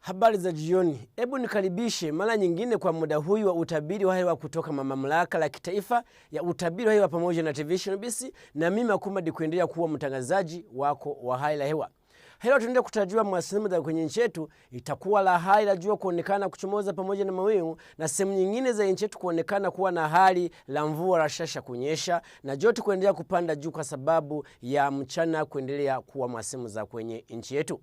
Habari za jioni. Hebu nikaribishe mara nyingine kwa muda huu wa utabiri wa hewa kutoka mamlaka la kitaifa ya utabiri wa hewa pamoja na Television BC, na mimi Akumadi kuendelea kuwa mtangazaji wako wa hali ya hewa. Leo tunaenda kutarajiwa mawasiliano za kwenye nchi yetu itakuwa la hali la jua kuonekana kuchomoza pamoja na mawingu, na sehemu nyingine za nchi yetu kuonekana kuwa na hali la mvua rashasha kunyesha, na joto kuendelea kupanda juu kwa sababu ya mchana kuendelea kuwa mawasiliano za kwenye nchi yetu.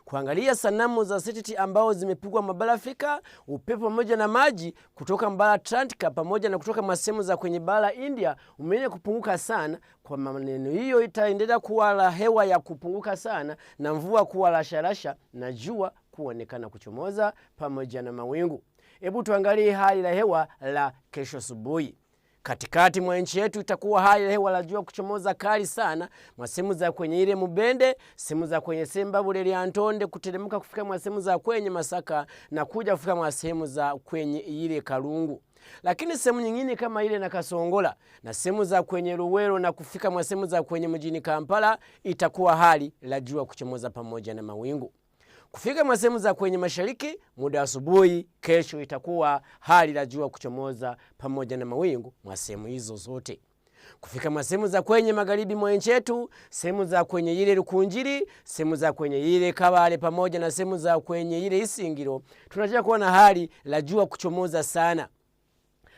Kuangalia sanamu za satellite ambao zimepigwa mabara Afrika, upepo pamoja na maji kutoka bara Atlantika pamoja na kutoka masehemu za kwenye bara India umeendelea kupunguka sana. Kwa maneno hiyo itaendelea kuwa la hewa ya kupunguka sana na mvua kuwa rasharasha na jua kuonekana kuchomoza pamoja na mawingu. Hebu tuangalie hali la hewa la kesho asubuhi. Katikati mwa nchi yetu itakuwa hali ya hewa la jua kuchomoza kali sana, sehemu za kwenye ile Mubende, sehemu za kwenye Semba Buleli Antonde, kuteremka kufika sehemu za kwenye Masaka na kuja kufika sehemu za kwenye ile Karungu. Lakini sehemu nyingine kama ile na Kasongola na sehemu za kwenye Luwero na kufika sehemu za kwenye mjini Kampala itakuwa hali la jua kuchomoza pamoja na mawingu. Kufika sehemu za kwenye mashariki muda asubuhi kesho itakuwa hali la jua kuchomoza pamoja na mawingu sehemu hizo zote. Kufika sehemu za kwenye magharibi mwa nchi yetu, sehemu za kwenye ile Rukunjiri, sehemu za kwenye ile Kabale pamoja na sehemu za kwenye ile Isingiro tunataka kuona hali la jua kuchomoza sana.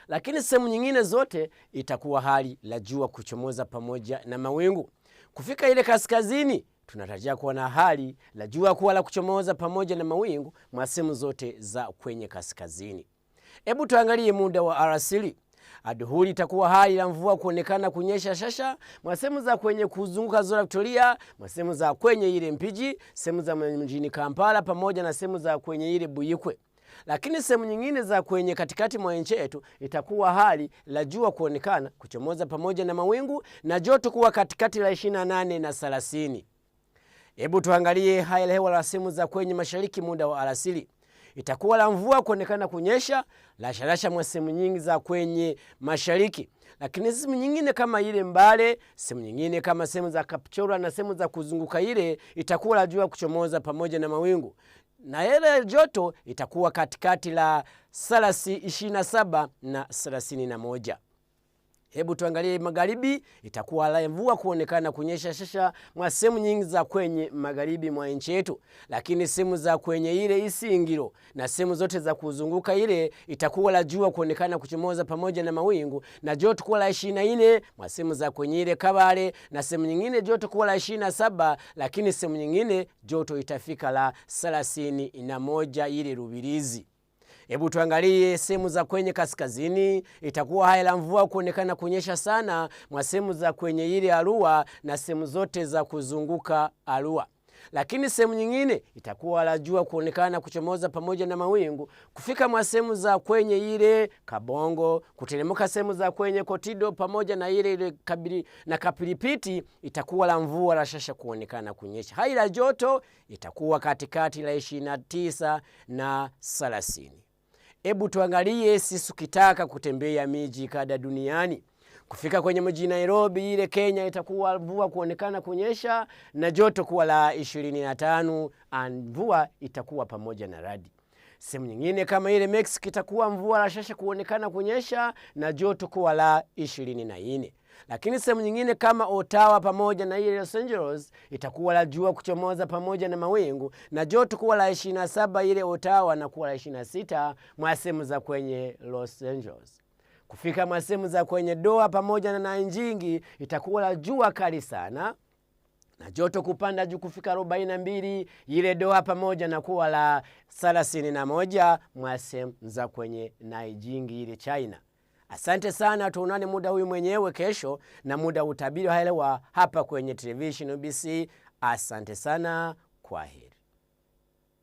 Lakini sehemu nyingine zote itakuwa hali la jua kuchomoza pamoja na mawingu. Kufika ile kaskazini tunatarajia kuwa na hali la jua kuwa la kuchomoza pamoja na mawingu sehemu zote za kwenye kaskazini. Hebu tuangalie muda wa alasiri. Adhuhuri itakuwa hali la mvua kuonekana kunyesha shasha sehemu za kwenye kuzunguka Ziwa Victoria, sehemu za kwenye ile Mpiji, sehemu za mjini Kampala pamoja na sehemu za kwenye ile Buyikwe. Lakini sehemu nyingine za kwenye katikati mwa nchi yetu itakuwa hali la jua kuonekana kuchomoza pamoja na mawingu na joto kuwa katikati la 28 na 30. Hebu tuangalie hali ya hewa la sehemu za kwenye mashariki muda wa alasiri. Itakuwa la mvua kuonekana kunyesha la sharasha sehemu nyingi za kwenye mashariki. Lakini sehemu nyingine kama ile Mbale, sehemu nyingine kama sehemu za Kapchorwa na sehemu za kuzunguka ile itakuwa la jua kuchomoza pamoja na mawingu. Na ile joto itakuwa katikati la 27 na 31. Hebu tuangalie magharibi. Itakuwa la mvua kuonekana kunyesha shasha sehemu nyingi za kwenye magharibi mwa nchi yetu. Lakini sehemu za kwenye ile Isingiro na sehemu zote za kuzunguka ile itakuwa la jua kuonekana kuchomoza pamoja na mawingu na joto kuwa la 24 sehemu za kwenye ile Kabale na sehemu nyingine joto kuwa la 27, lakini sehemu nyingine joto itafika la 31 ile Rubirizi. Hebu tuangalie sehemu za kwenye kaskazini. Itakuwa hali la mvua kuonekana kunyesha sana sehemu za kwenye ile Arua na sehemu zote za kuzunguka Arua. Lakini sehemu nyingine itakuwa la jua kuonekana kuchomoza pamoja na mawingu kufika sehemu za kwenye ile Kabongo, kuteremka sehemu za kwenye Kotido pamoja na ile Kabili na Kapilipiti itakuwa la mvua la shasha kuonekana kunyesha. Hali la joto itakuwa katikati la 29 na 30. Hebu tuangalie sisi ukitaka kutembea miji kada duniani. Kufika kwenye mji Nairobi ile Kenya itakuwa mvua kuonekana kunyesha na joto kuwa la 25, mvua itakuwa pamoja na radi. Sehemu nyingine kama ile Mexico itakuwa mvua la shasha kuonekana kunyesha na joto kuwa la 24. Lakini sehemu nyingine kama Ottawa pamoja na ile Los Angeles itakuwa la jua kuchomoza pamoja na mawingu na joto kuwa la 27 ile Ottawa na kuwa la 26 sehemu za kwenye Los Angeles. Kufika sehemu za kwenye Doha pamoja na Nanjingi itakuwa la jua kali sana na joto kupanda juu kufika 42 ile Doha pamoja na kuwa la 31 sehemu za kwenye Nanjingi ile China. Asante sana, tuonane muda huyu mwenyewe kesho na muda utabiri wa hewa hapa kwenye Television BC. Asante sana, kwaheri.